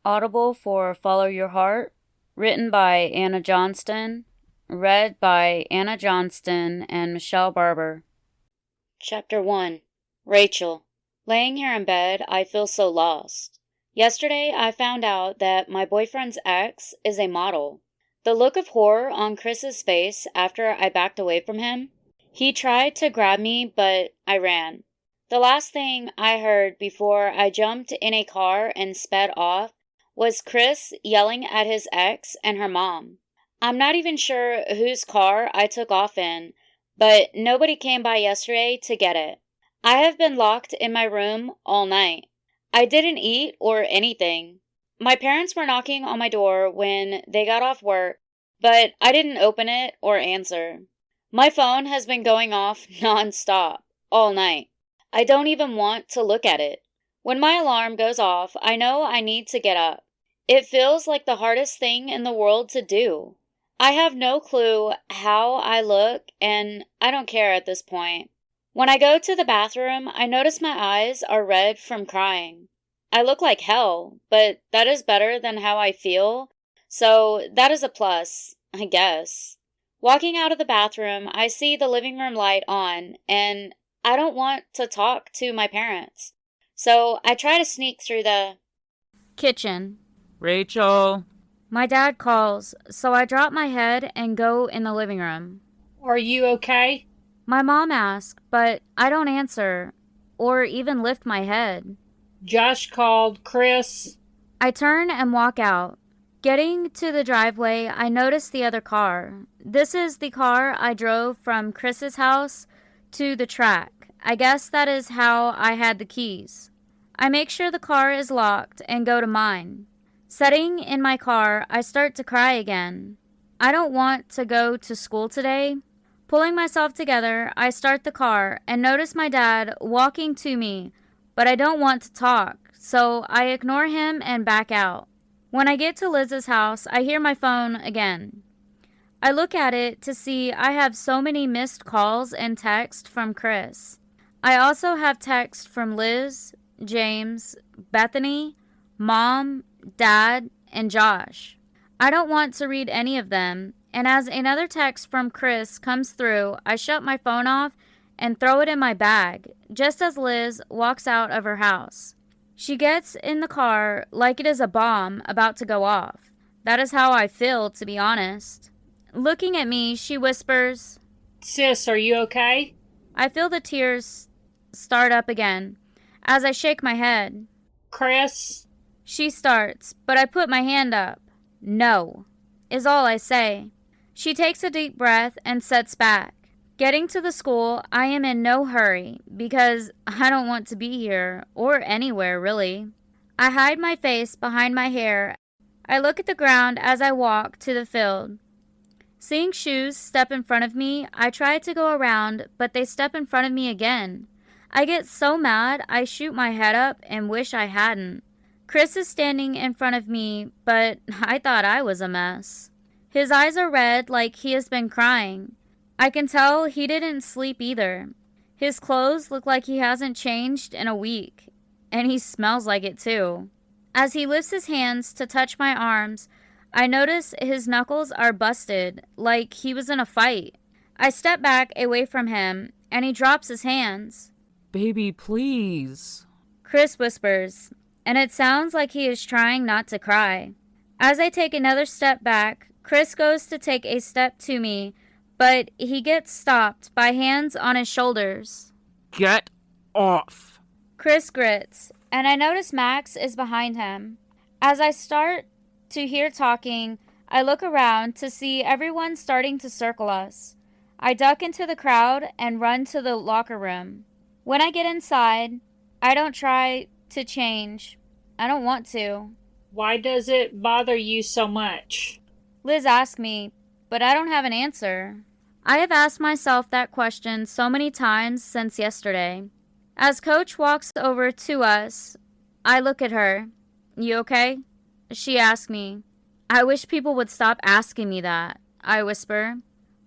Audible for Follow Your Heart, written by Anna Johnston, read by Anna Johnston and Michelle Barber. Chapter 1. Rachel. Laying here in bed, I feel so lost. Yesterday, I found out that my boyfriend's ex is a model. The look of horror on Chris's face after I backed away from him. He tried to grab me, but I ran. The last thing I heard before I jumped in a car and sped off was Chris yelling at his ex and her mom. I'm not even sure whose car I took off in, but nobody came by yesterday to get it. I have been locked in my room all night. I didn't eat or anything. My parents were knocking on my door when they got off work, but I didn't open it or answer. My phone has been going off non-stop all night. I don't even want to look at it. When my alarm goes off, I know I need to get up. It feels like the hardest thing in the world to do. I have no clue how I look, and I don't care at this point. When I go to the bathroom, I notice my eyes are red from crying. I look like hell, but that is better than how I feel, so that is a plus, I guess. Walking out of the bathroom, I see the living room light on, and I don't want to talk to my parents. So I try to sneak through the kitchen. Rachel. My dad calls, so I drop my head and go in the living room. Are you okay? My mom asks, but I don't answer or even lift my head. Josh called Chris. I turn and walk out. Getting to the driveway, I notice the other car. This is the car I drove from Chris's house to the track. I guess that is how I had the keys. I make sure the car is locked and go to mine. Sitting in my car, I start to cry again. I don't want to go to school today. Pulling myself together, I start the car and notice my dad walking to me, but I don't want to talk, so I ignore him and back out. When I get to Liz's house, I hear my phone again. I look at it to see I have so many missed calls and texts from Chris. I also have texts from Liz, James, Bethany, Mom, Dad, and Josh. I don't want to read any of them, and as another text from Chris comes through, I shut my phone off and throw it in my bag, just as Liz walks out of her house. She gets in the car like it is a bomb about to go off. That is how I feel, to be honest. Looking at me, she whispers, Sis, are you okay? I feel the tears start up again as I shake my head. Chris? She starts, but I put my hand up. No, is all I say. She takes a deep breath and sets back. Getting to the school, I am in no hurry because I don't want to be here or anywhere really. I hide my face behind my hair. I look at the ground as I walk to the field. Seeing shoes step in front of me, I try to go around, but they step in front of me again. I get so mad, I shoot my head up and wish I hadn't. Chris is standing in front of me, but I thought I was a mess. His eyes are red like he has been crying. I can tell he didn't sleep either. His clothes look like he hasn't changed in a week, and he smells like it too. As he lifts his hands to touch my arms, I notice his knuckles are busted, like he was in a fight. I step back away from him, and he drops his hands. Baby, please. Chris whispers, and it sounds like he is trying not to cry. As I take another step back, Chris goes to take a step to me, but he gets stopped by hands on his shoulders. Get off. Chris grits, and I notice Max is behind him. As I start to hear talking, I look around to see everyone starting to circle us. I duck into the crowd and run to the locker room. When I get inside, I don't try to change. I don't want to. Why does it bother you so much? Liz asked me, but I don't have an answer. I have asked myself that question so many times since yesterday. As Coach walks over to us, I look at her. You okay? She asked me. I wish people would stop asking me that, I whisper.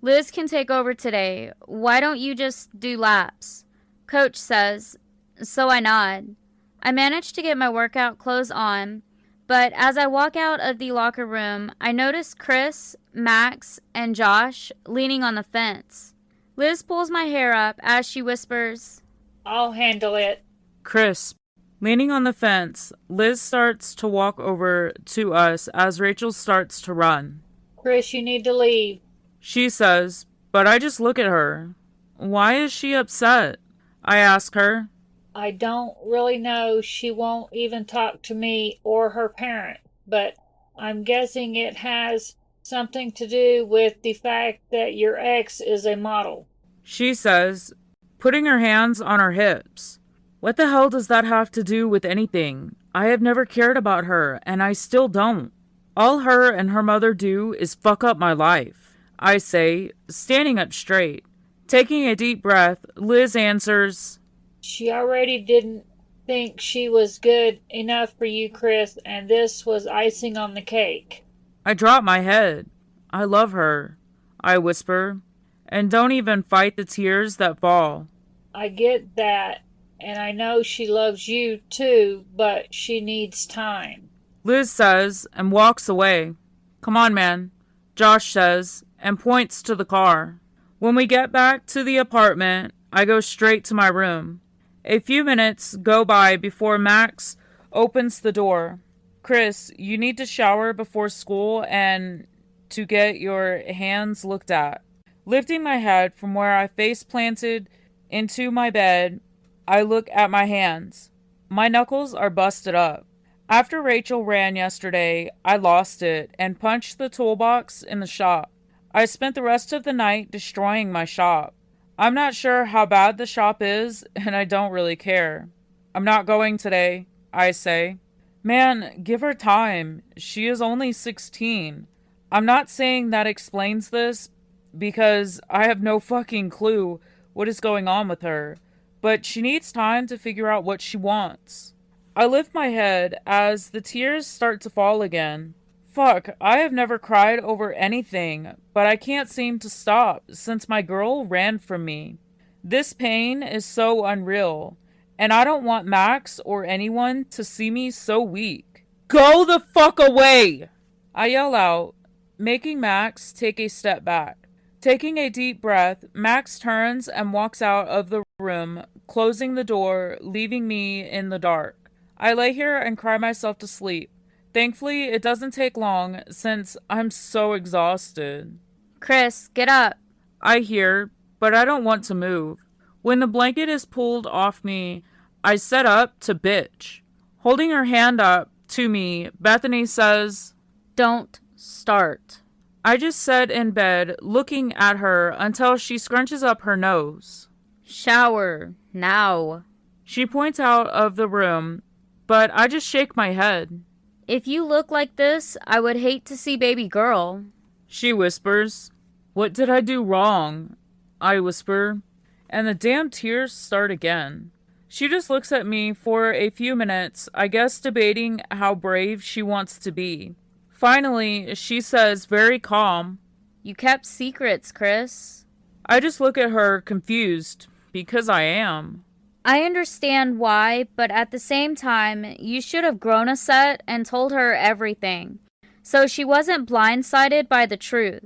Liz can take over today. Why don't you just do laps? Coach says, so I nod. I manage to get my workout clothes on, But as I walk out of the locker room, I notice Chris, Max, and Josh leaning on the fence. Liz pulls my hair up as she whispers, I'll handle it. Crisp. Leaning on the fence, Liz starts to walk over to us as Rachel starts to run. Chris, you need to leave. She says, but I just look at her. Why is she upset? I ask her. I don't really know. She won't even talk to me or her parent, but I'm guessing it has something to do with the fact that your ex is a model. She says, putting her hands on her hips. What the hell does that have to do with anything? I have never cared about her, and I still don't. All her and her mother do is fuck up my life, I say, standing up straight. Taking a deep breath, Liz answers, She already didn't think she was good enough for you, Chris, and this was icing on the cake. I drop my head. I love her, I whisper, and don't even fight the tears that fall. I get that, and I know she loves you too, but she needs time. Liz says and walks away. Come on, man, Josh says and points to the car. When we get back to the apartment, I go straight to my room. A few minutes go by before Max opens the door. Chris, you need to shower before school and to get your hands looked at. Lifting my head from where I face planted into my bed, I look at my hands. My knuckles are busted up. After Rachel ran yesterday, I lost it and punched the toolbox in the shop. I spent the rest of the night destroying my shop. I'm not sure how bad the shop is, and I don't really care. I'm not going today, I say. Man, give her time. She is only 16. I'm not saying that explains this, because I have no fucking clue what is going on with her, but she needs time to figure out what she wants. I lift my head as the tears start to fall again. Fuck, I have never cried over anything, but I can't seem to stop since my girl ran from me. This pain is so unreal, and I don't want Max or anyone to see me so weak. Go the fuck away! I yell out, making Max take a step back. Taking a deep breath, Max turns and walks out of the room, closing the door, leaving me in the dark. I lay here and cry myself to sleep. Thankfully, it doesn't take long since I'm so exhausted. Chris, get up. I hear, but I don't want to move. When the blanket is pulled off me, I set up to bitch. Holding her hand up to me, Bethany says, Don't start. I just sat in bed looking at her until she scrunches up her nose. Shower, now. She points out of the room, but I just shake my head. If you look like this, I would hate to see baby girl. She whispers, What did I do wrong? I whisper, and the damn tears start again. She just looks at me for a few minutes, I guess debating how brave she wants to be. Finally, she says very calm, You kept secrets, Chris. I just look at her confused, because I am. I understand why, but at the same time, you should have grown a set and told her everything, so she wasn't blindsided by the truth.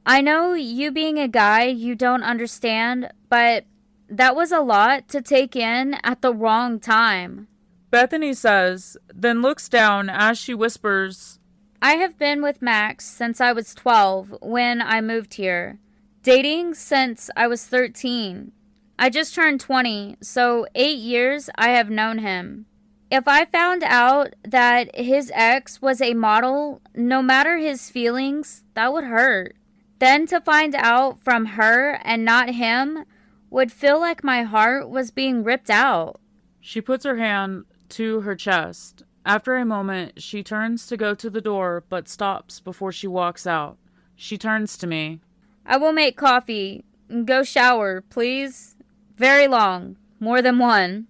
I know you being a guy you don't understand, but that was a lot to take in at the wrong time. Bethany says, then looks down as she whispers, I have been with Max since I was 12 when I moved here. Dating since I was 13. I just turned 20, so 8 years I have known him. If I found out that his ex was a model, no matter his feelings, that would hurt. Then to find out from her and not him would feel like my heart was being ripped out. She puts her hand to her chest. After a moment, she turns to go to the door, but stops before she walks out. She turns to me. I will make coffee. Go shower, please. Very long. More than one.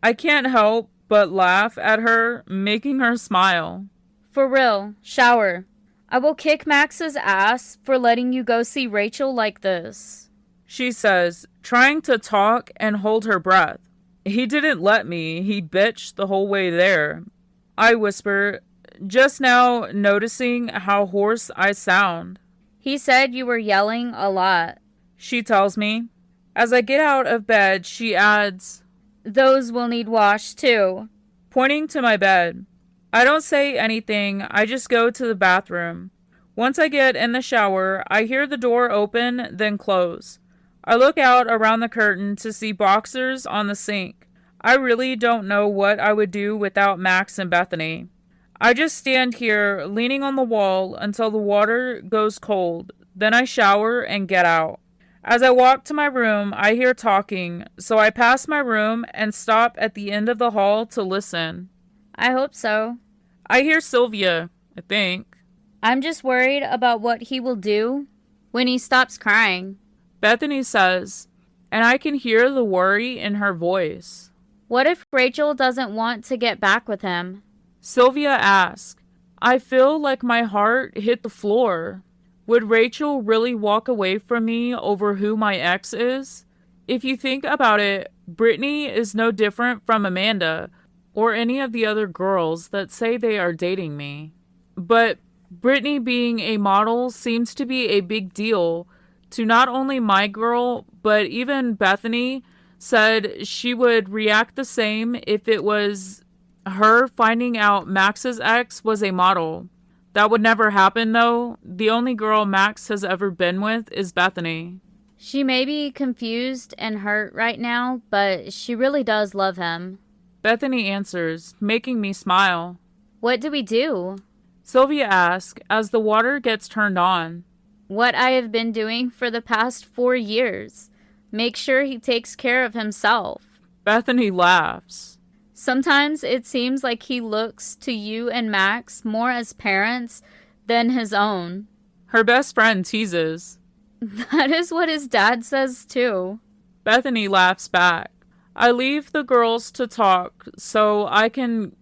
I can't help but laugh at her, making her smile. For real, shower. I will kick Max's ass for letting you go see Rachel like this. She says, trying to talk and hold her breath. He didn't let me. He bitched the whole way there. I whisper, just now noticing how hoarse I sound. He said you were yelling a lot. She tells me. As I get out of bed, she adds, Those will need washed too. Pointing to my bed. I don't say anything, I just go to the bathroom. Once I get in the shower, I hear the door open, then close. I look out around the curtain to see boxers on the sink. I really don't know what I would do without Max and Bethany. I just stand here, leaning on the wall until the water goes cold. Then I shower and get out. As I walk to my room, I hear talking, so I pass my room and stop at the end of the hall to listen. I hope so. I hear Sylvia, I think. I'm just worried about what he will do when he stops crying. Bethany says, and I can hear the worry in her voice. What if Rachel doesn't want to get back with him? Sylvia asks, I feel like my heart hit the floor. Would Rachel really walk away from me over who my ex is? If you think about it, Brittany is no different from Amanda or any of the other girls that say they are dating me. But Brittany being a model seems to be a big deal to not only my girl, but even Bethany said she would react the same if it was her finding out Max's ex was a model. That would never happen, though. The only girl Max has ever been with is Bethany. She may be confused and hurt right now, but she really does love him. Bethany answers, making me smile. What do we do? Sylvia asks as the water gets turned on. What I have been doing for the past 4 years. Make sure he takes care of himself. Bethany laughs. Sometimes it seems like he looks to you and Max more as parents than his own. Her best friend teases. That is what his dad says too. Bethany laughs back. I leave the girls to talk so I can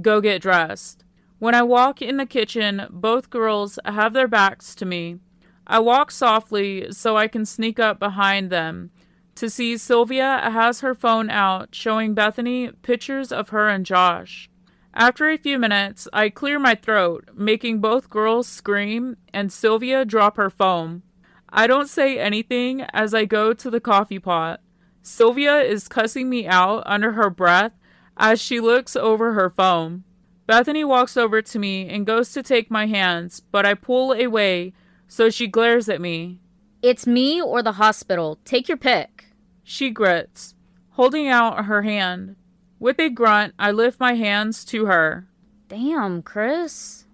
go get dressed. When I walk in the kitchen, both girls have their backs to me. I walk softly so I can sneak up behind them to see Sylvia has her phone out showing Bethany pictures of her and Josh. After a few minutes, I clear my throat, making both girls scream and Sylvia drop her phone. I don't say anything as I go to the coffee pot. Sylvia is cussing me out under her breath as she looks over her phone. Bethany walks over to me and goes to take my hands, but I pull away, so she glares at me. It's me or the hospital. Take your pick. She grits, holding out her hand. With a grunt, I lift my hands to her. Damn, Chris.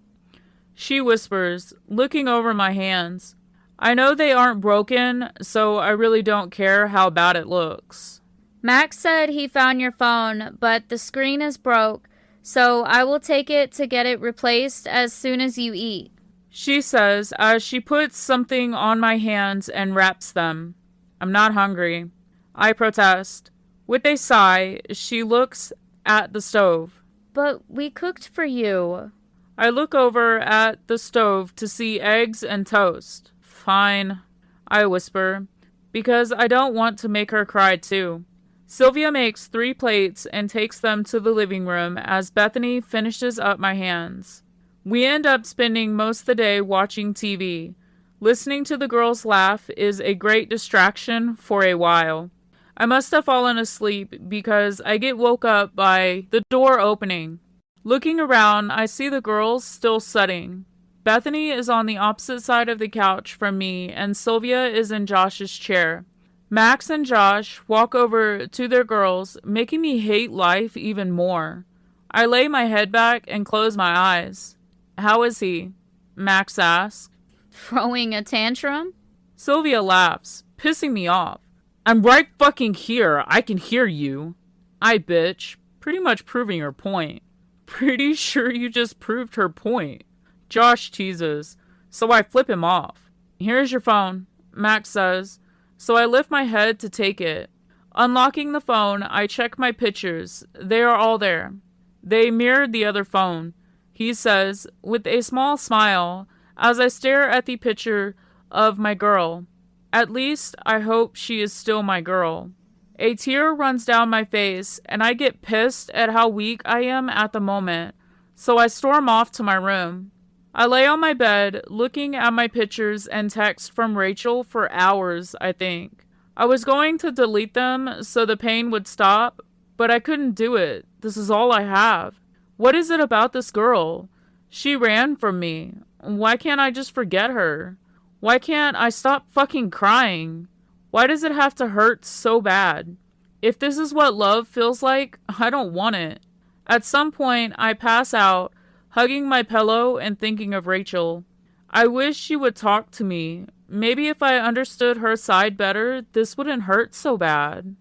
She whispers, looking over my hands. I know they aren't broken, so I really don't care how bad it looks. Max said he found your phone, but the screen is broke, so I will take it to get it replaced as soon as you eat. She says as she puts something on my hands and wraps them. I'm not hungry. I protest. With a sigh, she looks at the stove. But we cooked for you. I look over at the stove to see eggs and toast. Fine, I whisper, because I don't want to make her cry too. Sylvia makes 3 plates and takes them to the living room as Bethany finishes up my hands. We end up spending most of the day watching TV. Listening to the girls laugh is a great distraction for a while. I must have fallen asleep because I get woke up by the door opening. Looking around, I see the girls still studying. Bethany is on the opposite side of the couch from me, and Sylvia is in Josh's chair. Max and Josh walk over to their girls, making me hate life even more. I lay my head back and close my eyes. How is he? Max asks. Throwing a tantrum? Sylvia laughs, pissing me off. I'm right fucking here. I can hear you. I bitch, pretty much proving her point. Pretty sure you just proved her point. Josh teases, so I flip him off. Here's your phone, Max says, so I lift my head to take it. Unlocking the phone, I check my pictures. They are all there. They mirrored the other phone, he says, with a small smile, as I stare at the picture of my girl. At least, I hope she is still my girl. A tear runs down my face, and I get pissed at how weak I am at the moment, so I storm off to my room. I lay on my bed, looking at my pictures and texts from Rachel for hours, I think. I was going to delete them so the pain would stop, but I couldn't do it. This is all I have. What is it about this girl? She ran from me. Why can't I just forget her? Why can't I stop fucking crying? Why does it have to hurt so bad? If this is what love feels like, I don't want it. At some point, I pass out, hugging my pillow and thinking of Rachel. I wish she would talk to me. Maybe if I understood her side better, this wouldn't hurt so bad.